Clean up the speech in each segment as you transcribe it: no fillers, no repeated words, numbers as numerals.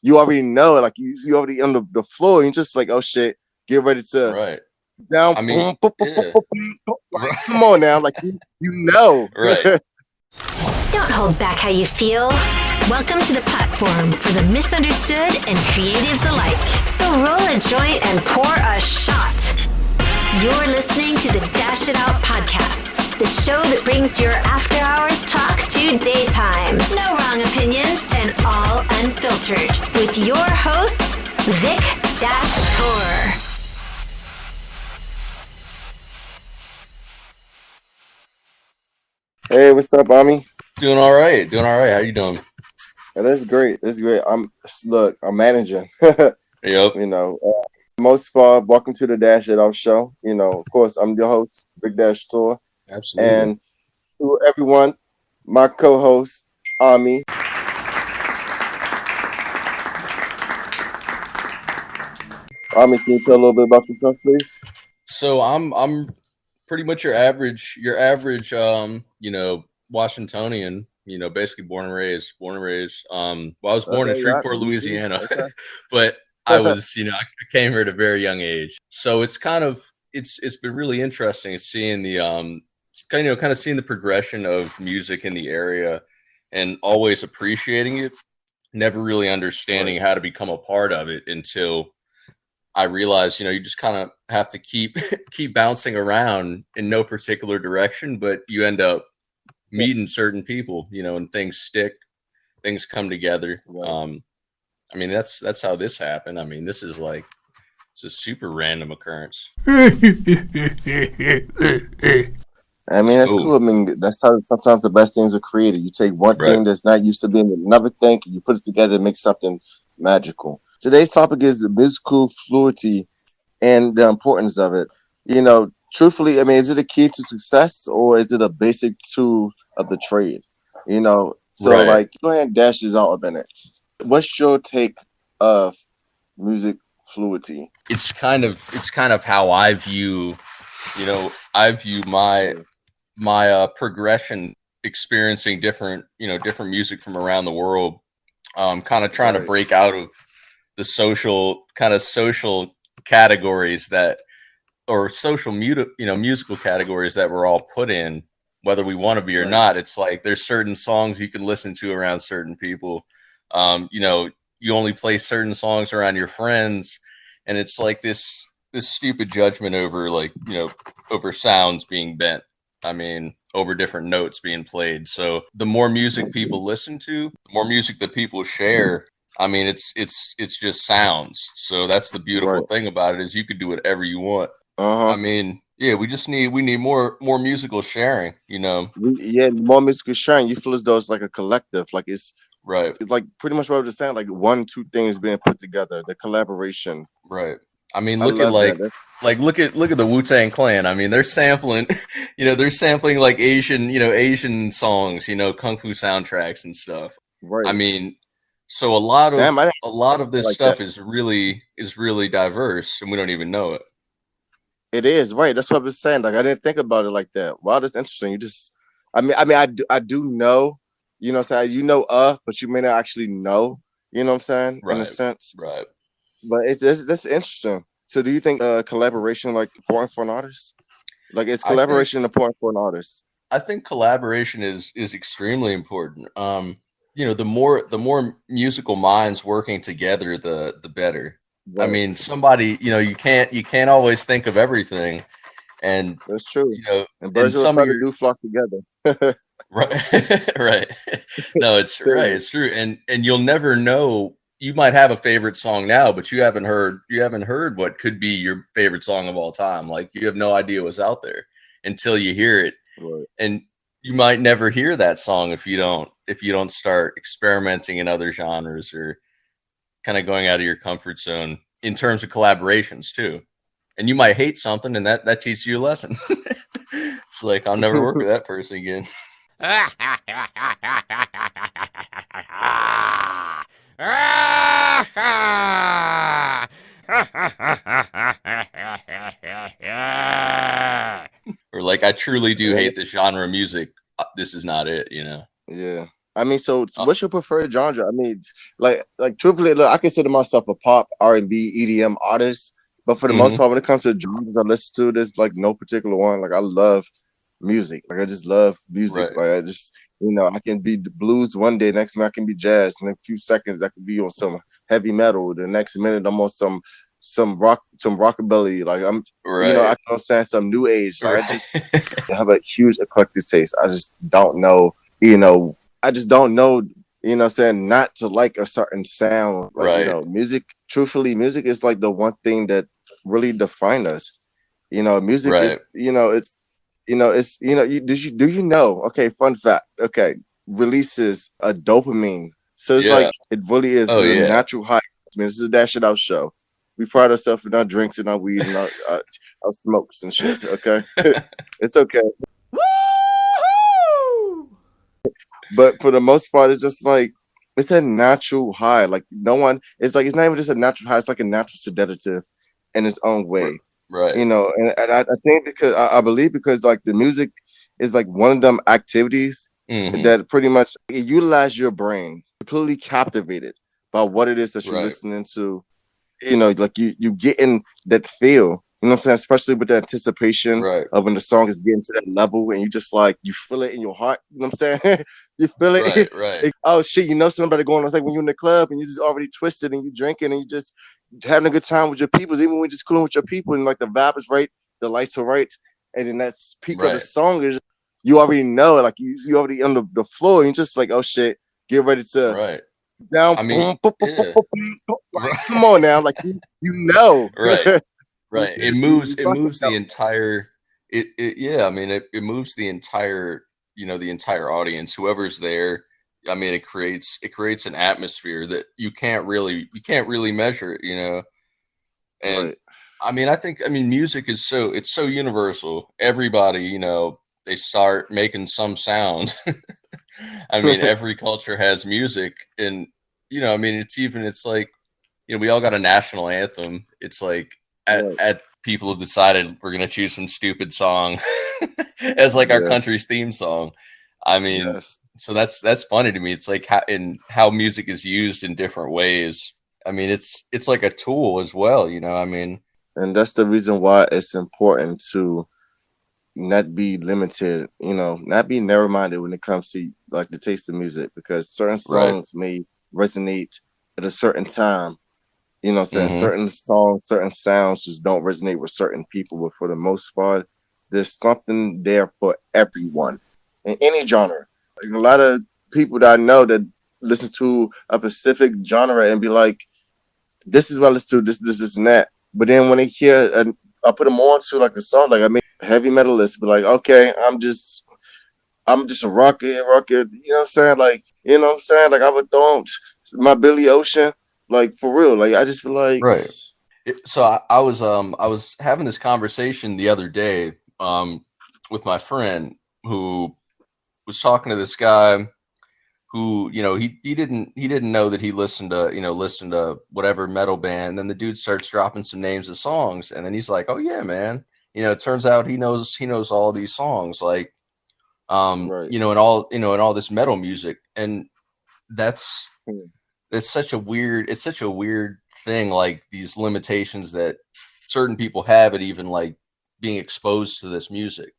you already know, like you already on the floor, and you're just like, oh shit, get ready to Right. down, I mean, boom, boom, boom, boom, yeah. boom, boom, boom. Like, come on now, like you know. Right. Don't hold back how you feel. Welcome to the platform for the misunderstood and creatives alike. So roll a joint and pour a shot. You're listening to the Dash It Out podcast, the show that brings your after hours talk to daytime. No wrong opinions and all unfiltered. With your host, Vic Tour. Hey, what's up, Ami? Doing all right. Doing all right. How you doing? That's great. That's great. I'm managing. Yep. You know, most of all, welcome to the Dash It Out show. You know, of course, I'm your host, Big Dash Tour, Absolutely. and to everyone, my co-host, Ami. Ami, can you tell a little bit about yourself, please? So I'm pretty much your average Washingtonian, basically born and raised. Well, I was born in Okay, yeah, Shreveport, me too. Louisiana, Okay. but I was, I came here at a very young age. So it's kind of it's been really interesting seeing the kind of seeing the progression of music in the area and always appreciating it, never really understanding how to become a part of it until I realized, you just kind of have to keep keep bouncing around in no particular direction, but you end up meeting certain people, and things stick, things come together. Right. I mean, that's how this happened. I mean, it's a super random occurrence. I mean, that's Oh, cool. I mean, that's how sometimes the best things are created. You take one right. thing that's not used to being another thing, and you put it together and make something magical. Today's topic is the musical fluidity and the importance of it. Truthfully, I mean, is it a key to success or is it a basic tool of the trade? So Right. like, go ahead and dash this out a minute. What's your take of music fluidity? It's kind of how I view, my progression, experiencing different music from around the world, kind of trying to break out of the social categories or musical categories that we're all put in, whether we want to be or not. It's like there's certain songs you can listen to around certain people. You only play certain songs around your friends, and it's like this stupid judgment over over sounds being bent. I mean, over different notes being played. So the more music people listen to, the more music that people share. I mean, it's just sounds. So that's the beautiful thing about it, is you could do whatever you want. I mean, yeah, we need more musical sharing. More musical sharing. You feel as though it's like a collective, like it's right. It's like pretty much what I was just saying, like 1-2 things being put together, the collaboration. Right. I mean, look at look at the Wu-Tang Clan. I mean, they're sampling, they're sampling like Asian songs, Kung Fu soundtracks and stuff. Right. I mean, so a lot of this like stuff is really diverse, and we don't even know it. It is, right. That's what I was saying. Like, I didn't think about it like that. Wow, that's interesting. I do know, what I'm saying, but you may not actually know, what I'm saying, in a sense. Right. But that's interesting. So do you think collaboration like important for an artist? Like, is collaboration important for an artist? I think collaboration is extremely important. The more musical minds working together, the better. Right. I mean, somebody, you can't always think of everything, and that's true. And birds of a feather do flock together. Right, right. No, it's right. It's true, and you'll never know. You might have a favorite song now, but you haven't heard what could be your favorite song of all time. Like, you have no idea what's out there until you hear it, and you might never hear that song if you don't start experimenting in other genres or kind of going out of your comfort zone in terms of collaborations too. And you might hate something, and that teaches you a lesson. It's like, I'll never work with that person again. Or like, I truly do hate this genre of music. This is not it, Yeah. I mean, so what's your preferred genre? I mean, like truthfully, look, I consider myself a pop, R&B, EDM artist, but for the most part, when it comes to genres I listen to, there's like no particular one. Like I love music. Like I just love music. Right. Like I just, I can be the blues one day, next minute I can be jazz, in a few seconds I could be on some heavy metal. The next minute I'm on some rock, some rockabilly. Like I'm, I Right. know I'm saying some new age. Like I just Right. have a huge eclectic taste. I just don't know, I just don't know, saying not to like a certain sound. Like, Right. music, truthfully, music is like the one thing that really define us. Music is, Right. do you know? Okay, fun fact. Okay, releases a dopamine. So it's like Yeah. it really is Oh a yeah. natural high. I mean, this is a dash it out show. We pride ourselves in our drinks and our weed and our smokes and shit. Okay, it's okay. Woo-hoo! But for the most part, it's just like it's a natural high. Like no one, it's like it's not even just a natural high. It's like a natural sedative in its own way. Right. And I think because I believe because like the music is like one of them activities Mm-hmm. that pretty much utilize your brain, completely captivated by what it is that you're Right. listening to. Like you getting that feel. You know what I'm saying? Especially with the anticipation Right. of when the song is getting to that level and you just like you feel it in your heart. You know what I'm saying? You feel it. Right. Right. Oh shit, somebody going on. It's like when you're in the club and you just already twisted and you drinking and you just having a good time with your people, even when you're just cooling with your people and like the vibe is right, the lights are right, and then that peak of the Right. song is you already know, like you already on the floor and you're just like, oh shit, get ready to Right. down, I mean, boom, boom, boom, boom, yeah. boom, boom, boom. Like, come on Right. now, like you know. Right. You Right. you It fucking moves know. the entire yeah, I mean it moves the entire, the entire audience, whoever's there. I mean it creates an atmosphere that you can't really measure it. And Right. I mean music is it's so universal. Everybody, they start making some sounds. I mean every culture has music, and I mean it's like, we all got a national anthem. It's like Right. at people have decided we're gonna choose some stupid song as like our Yeah. country's theme song. I mean, Yes. so that's funny to me. It's like how music is used in different ways. I mean, it's like a tool as well. I mean, And that's the reason why it's important to not be limited, not be narrow minded when it comes to like the taste of music because certain right? songs may resonate at a certain time. Saying Mm-hmm. certain songs, certain sounds just don't resonate with certain people, but for the most part, there's something there for everyone in any genre. Like a lot of people that I know that listen to a specific genre and be like, this is what I listen to, this, and that. But then when they hear, and I put them on to like a song, like I mean, heavy metalist, be like, okay, I'm just a rocket. You know what I'm saying? Like, Like I would throw on my Billy Ocean, like for real. Like I just be like, Right. So I was having this conversation the other day with my friend who was talking to this guy who he didn't know that he listened to whatever metal band. And then the dude starts dropping some names of songs, and then he's like, oh yeah, man, it turns out he knows all these songs, like right. and all this metal music. And that's Hmm. it's such a weird thing, like these limitations that certain people have at even like being exposed to this music.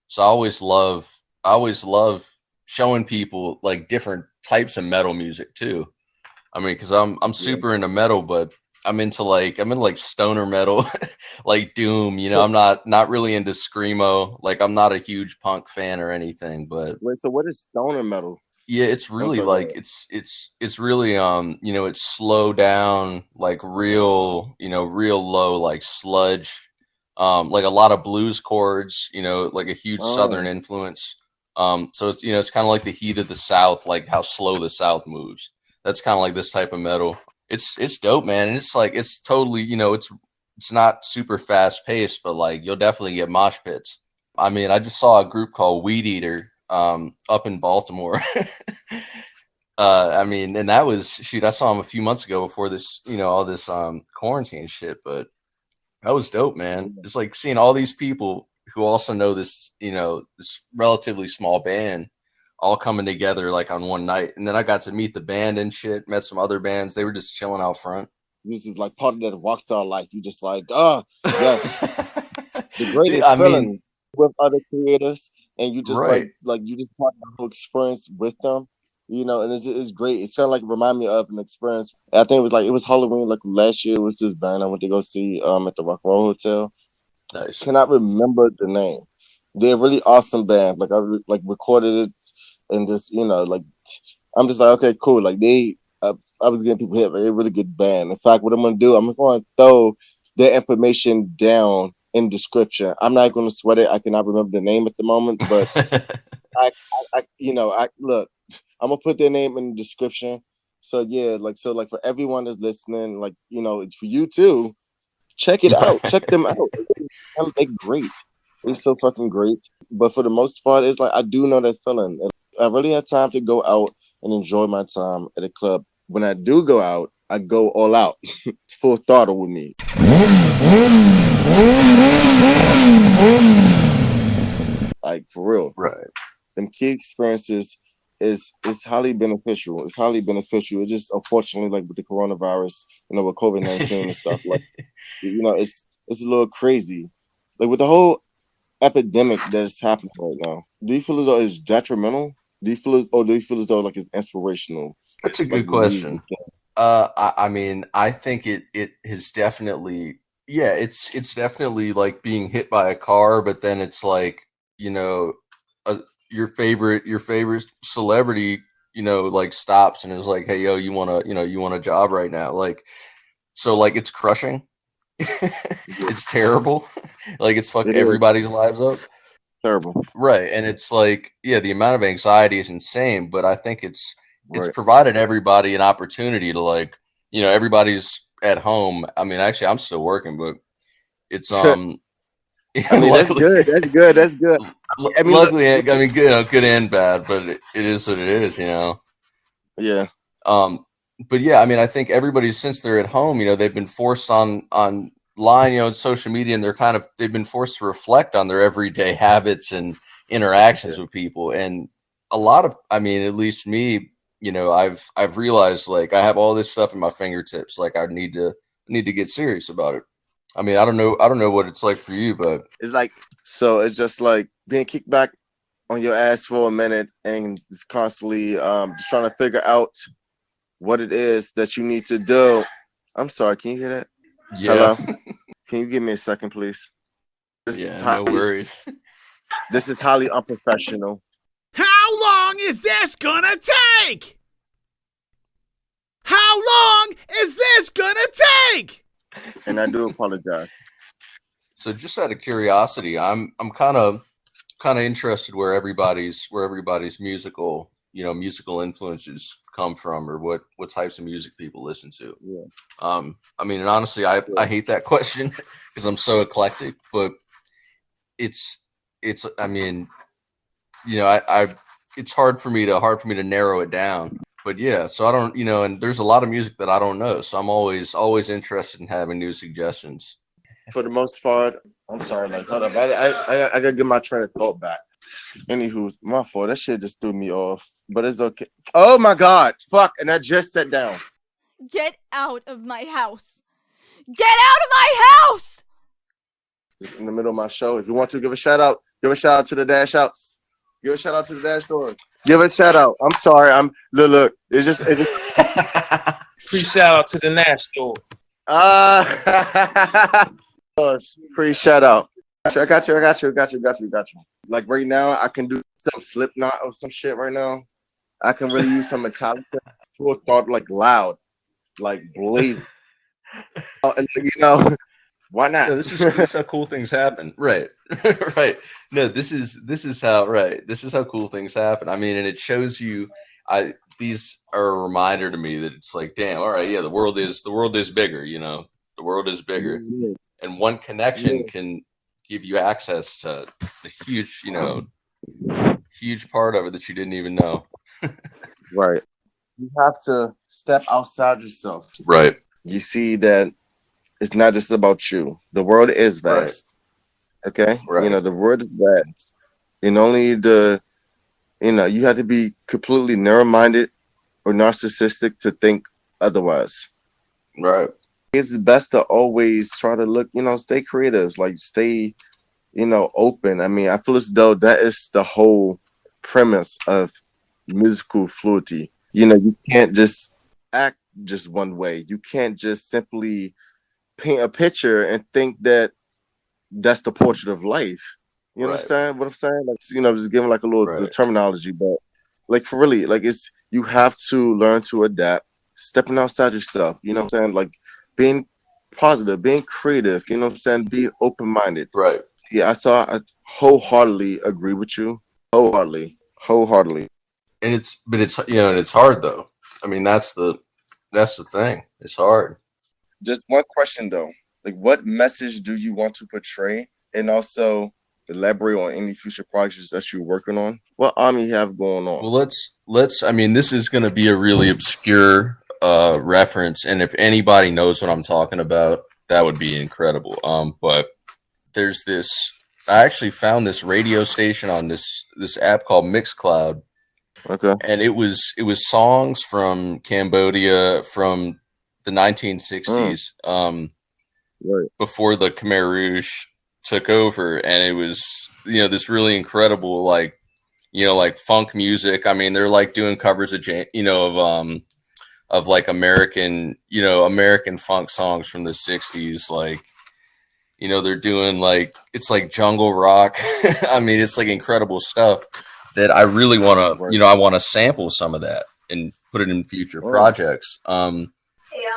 So I always love showing people like different types of metal music too. I mean, because I'm Yeah. super into metal, but I'm into like stoner metal, like doom. I'm not really into screamo. Like I'm not a huge punk fan or anything, but Wait, so what is stoner metal? yeah, it's I'm really sorry, go like ahead. it's really it's slow down, like real low, like sludge, like a lot of blues chords, like a huge southern Oh, influence. So it's kind of like the heat of the South, like how slow the South moves. That's kind of like this type of metal. It's dope, man. And it's like it's totally, it's not super fast paced, but like you'll definitely get mosh pits. I mean, I just saw a group called Weed Eater up in Baltimore. I mean, and that was shoot, I saw him a few months ago before this, all this quarantine shit, but that was dope, man. yeah. It's like seeing all these people who also know this, this relatively small band all coming together like on one night. And then I got to meet the band and shit, met some other bands. They were just chilling out front. This is like part of that rock star life. You just like, yes, the Dude, greatest I feeling mean, with other creators, and you just right. like you just part of the whole experience with them, and it's great. It's kind of like remind me of an experience. I think it was Halloween like last year. It was this band I went to go see at the Rock and Roll Hotel. Nice. Cannot remember the name. They're a really awesome band. Like I recorded it, and just I'm just like, okay, cool. Like I was getting people hit. Like, they're a really good band. In fact, what I'm gonna do, I'm going to throw their information down in description. I'm not going to sweat it. I cannot remember the name at the moment, but I look. I'm gonna put their name in the description. So yeah, like for everyone that's listening, for you too, check it out. Check them out. They're great. They're so fucking great. But for the most part, it's like I do know that feeling. And I really had time to go out and enjoy my time at a club. When I do go out, I go all out. Full throttle with me. Like for real. Right. Them key experiences is highly beneficial. It's highly beneficial. It's just unfortunately like with the coronavirus, with COVID-19 and stuff, like it's a little crazy. Like with the whole epidemic that is happening right now, do you feel as though it's detrimental? Do you feel as though like it's inspirational? That's a good like question. I mean, I think it has definitely, yeah, it's definitely like being hit by a car, but then it's like, your favorite celebrity, like stops and is like, hey, yo, you want a job right now? Like, so like it's crushing. It's terrible. Like it's fucking everybody's lives up. Terrible. Right. And it's like, yeah, the amount of anxiety is insane, but I think it's provided everybody an opportunity to like, everybody's at home. I mean, actually I'm still working, but it's I mean, that's good. That's good. That's good. I mean, luckily, good and bad, but it is what it is, Yeah. But yeah, I mean, I think everybody, since they're at home, they've been forced online, social media, and they've been forced to reflect on their everyday habits and interactions with people. And a lot of, I mean, at least me, I've realized like I have all this stuff in my fingertips. Like I need to get serious about it. I mean, I don't know what it's like for you, but it's like, so it's just like being kicked back on your ass for a minute and it's constantly just trying to figure out what it is that you need to do. I'm sorry, can you hear that? Yeah. Hello? Can you give me a second, please? No worries. This is highly unprofessional. How long is this gonna take? How long is this gonna take? And I do apologize. So just out of curiosity, I'm kind of interested where everybody's musical influences come from, or what types of music people listen to. Yeah. I mean, and honestly, I hate that question because I'm so eclectic, but it's I mean, it's hard for me to narrow it down. But yeah, so I don't, and there's a lot of music that I don't know, so I'm always interested in having new suggestions. For the most part, I'm sorry, like, hold up, I gotta get my train of thought back. Anywho's my fault. That shit just threw me off, but it's okay. Oh my god, fuck! And I just sat down. Get out of my house! Get out of my house! Just in the middle of my show. If you want to give a shout out to the Dash Outs. Give a shout out to the Dash Store. Give a shout out. I'm sorry. Look. It's just. Free shout out to the Nash Store. Free shout out. I got you. Like right now, I can do some Slipknot or some shit right now. I can really use some Metallica. Full thought, like loud, like blazing. And why not? No, this is how cool things happen. Right. Right. No, this is how cool things happen. I mean, and it shows you, these are a reminder to me that it's like, damn, all right, yeah, the world is bigger, the world is bigger. Mm-hmm. And one connection can give you access to the huge, huge part of it that you didn't even know. Right. You have to step outside yourself. Right. You see that it's not just about you. The world is vast. Right. Okay? Right. The world is vast. And only the You know, you have to be completely narrow-minded or narcissistic to think otherwise. Right. It's best to always try to look, you know, stay creative, like stay, you know, open. I mean, I feel as though that is the whole premise of musical fluidity. You know, you can't just act just one way. You can't just simply paint a picture and think that that's the portrait of life. You Right. understand what I'm saying? Like, you know, just giving like a little the Right. terminology, but like for really, like it's you have to learn to adapt, stepping outside yourself. You know what I'm saying? Like being positive, being creative. You know what I'm saying? Being open minded. Right. Yeah, I wholeheartedly agree with you. Wholeheartedly. And it's and it's hard though. I mean, that's the thing. It's hard. Just one question though. Like, what message do you want to portray, and also elaborate on any future projects that you're working on? What army you have going on? Well, let's. I mean, this is going to be a really obscure reference, and if anybody knows what I'm talking about, that would be incredible. But there's this. I actually found this radio station on this app called Mixcloud, Okay. and it was songs from Cambodia from the 1960s, Right. before the Khmer Rouge took over, and it was this really incredible like funk music. I mean, they're like doing covers of of like American funk songs from the 60s, like they're doing like it's like jungle rock. I mean, it's like incredible stuff that I really want to Right. I want to sample some of that and put it in future projects. Hey,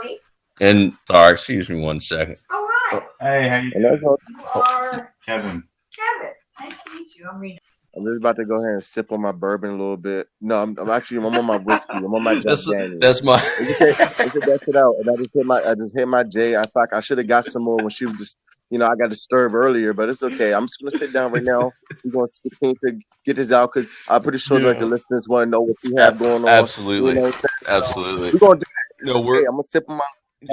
Ami. And sorry, excuse me one second. All right. Hey, how you And that's doing? all. You are Kevin. Kevin. Nice to meet you. I'm Rena. I'm just about to go ahead and sip on my bourbon a little bit. No, I'm actually I'm on my whiskey. I'm on my Jack That's Daniels. that's my Let's get that shit out. And I just hit my J. I thought I should have got some more when she was just I got disturbed earlier, but it's okay. I'm just gonna sit down right now. We're gonna continue to get this out because I'm pretty sure like the listeners want to know what you have going on. absolutely, You know what I'm saying? absolutely. We're gonna do that. No, Hey, I'm gonna sip on my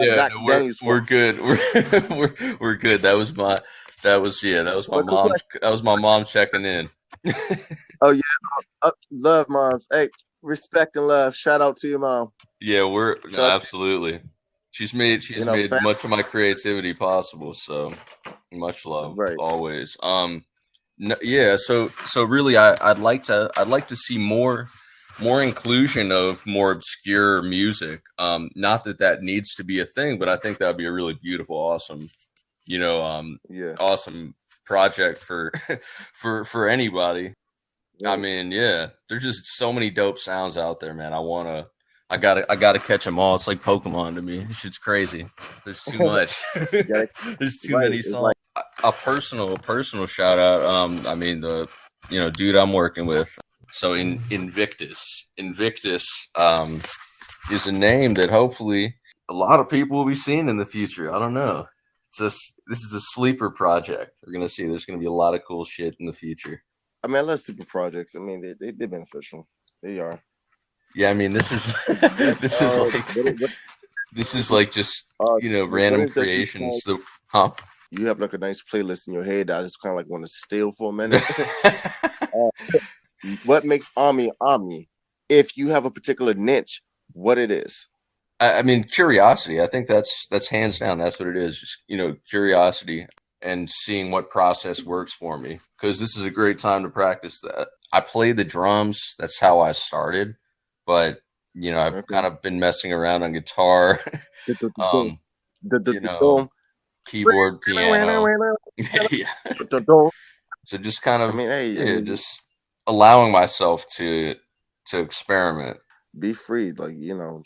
Jack no, Daniels. we're good. We're good. That was my mom checking in. Oh yeah, love moms. Hey, respect and love. Shout out to your mom. Yeah, Shout out to- absolutely. She's made much of my creativity possible. So much love, Right. always. Yeah. So really, I'd like to see more inclusion of more obscure music. Not that needs to be a thing, but I think that'd be a really beautiful, awesome, Yeah. awesome project for for anybody. Yeah. I mean, yeah, there's just so many dope sounds out there, man. I gotta catch them all. It's like Pokemon to me. This shit's crazy. There's too much. There's too Right, many it's songs. A personal shout out. I mean, the dude I'm working with. So Invictus is a name that hopefully a lot of people will be seeing in the future. I don't know. This is a sleeper project. We're gonna see. There's gonna be a lot of cool shit in the future. I mean, I love super projects. I mean, they're beneficial. They are. Yeah, I mean, this is this is like just random what is that you creations. So, You have like a nice playlist in your head that I just kind of like want to steal for a minute. What makes Ami? If you have a particular niche, what it is? I mean, curiosity. I think that's hands down. That's what it is. Just curiosity and seeing what process works for me. Because this is a great time to practice that. I play the drums. That's how I started. But I've kind of been messing around on guitar, keyboard, piano. Yeah. So just kind of, just allowing myself to experiment. Be free, like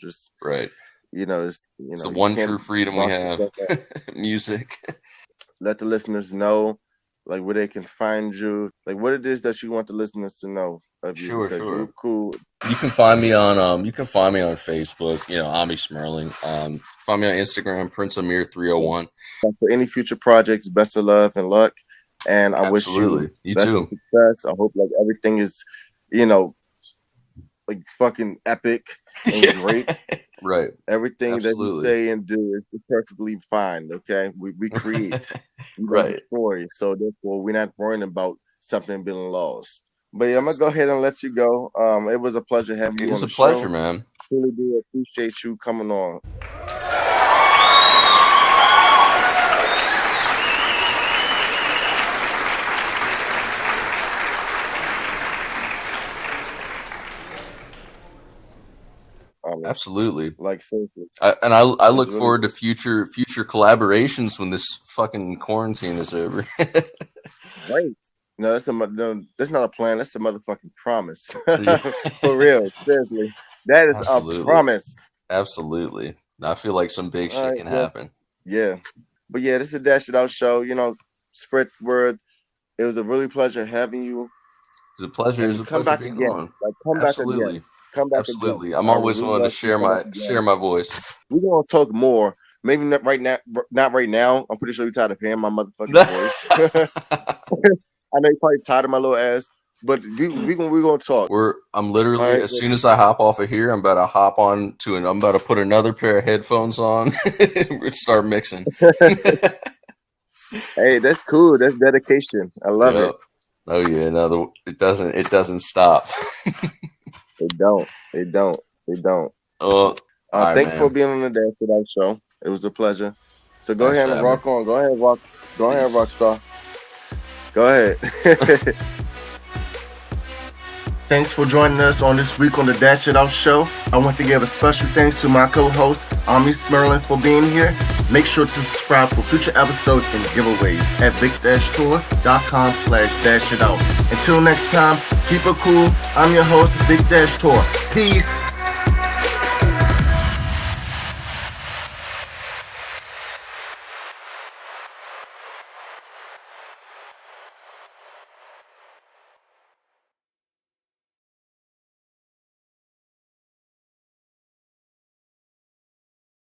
just right. It's It's the one true freedom we have. Music. Let the listeners know, like where they can find you, like what it is that you want the listeners to know of you. Sure. You're cool. You can find me on Facebook, Ami Smerling. Find me on Instagram, Prince Amir 301. For any future projects, best of love and luck. And I wish you best of success. I hope like everything is, like fucking epic and great. Right. Everything that you say and do is perfectly fine. Okay. We create. We right. destroy. So therefore we're not worrying about something being lost. But yeah, I'm gonna go ahead and let you go. It was a pleasure having you It on was a the pleasure, show. man. Truly do appreciate you coming on. Absolutely. Like seriously, I it's look really forward to future collaborations when this fucking quarantine is over. great. No, that's not a plan. That's a motherfucking promise. Yeah. For real, seriously, that is a Absolutely. promise. Absolutely. I feel like some big All shit right, can well, happen. yeah, but yeah, this is a Dash It Out show. Spread the word. It was a really pleasure having you, It's a pleasure. It's and a come pleasure back being again. on. Like come back again. Absolutely. Come back again. Absolutely. I'm I would always really willing to love for you to come back share again. my voice. We're gonna talk more. Maybe not right now. Not right now. I'm pretty sure you're tired of hearing my motherfucking voice. I know you're probably tired of my little ass, but we're gonna talk. I'm All literally, right. as soon as I hop off of here, I'm about to hop on to I'm about to put another pair of headphones on and start mixing. Hey, that's cool. That's dedication. I love it. Yep. Oh yeah, no, it doesn't stop. They don't. They don't. They don't. All right, Thank you for man. being on the Dash It Out show. It was a pleasure. So go Thanks ahead for and having me. rock on. Go ahead, rock. Go ahead, Rockstar. Go ahead. Thanks for joining us on this week on the Dash It Out show. I want to give a special thanks to my co-host, Smerling, for being here. Make sure to subscribe for future episodes and giveaways at big-tour.com/dash it out. Until next time, keep it cool. I'm your host, Big Dash Tour. Peace.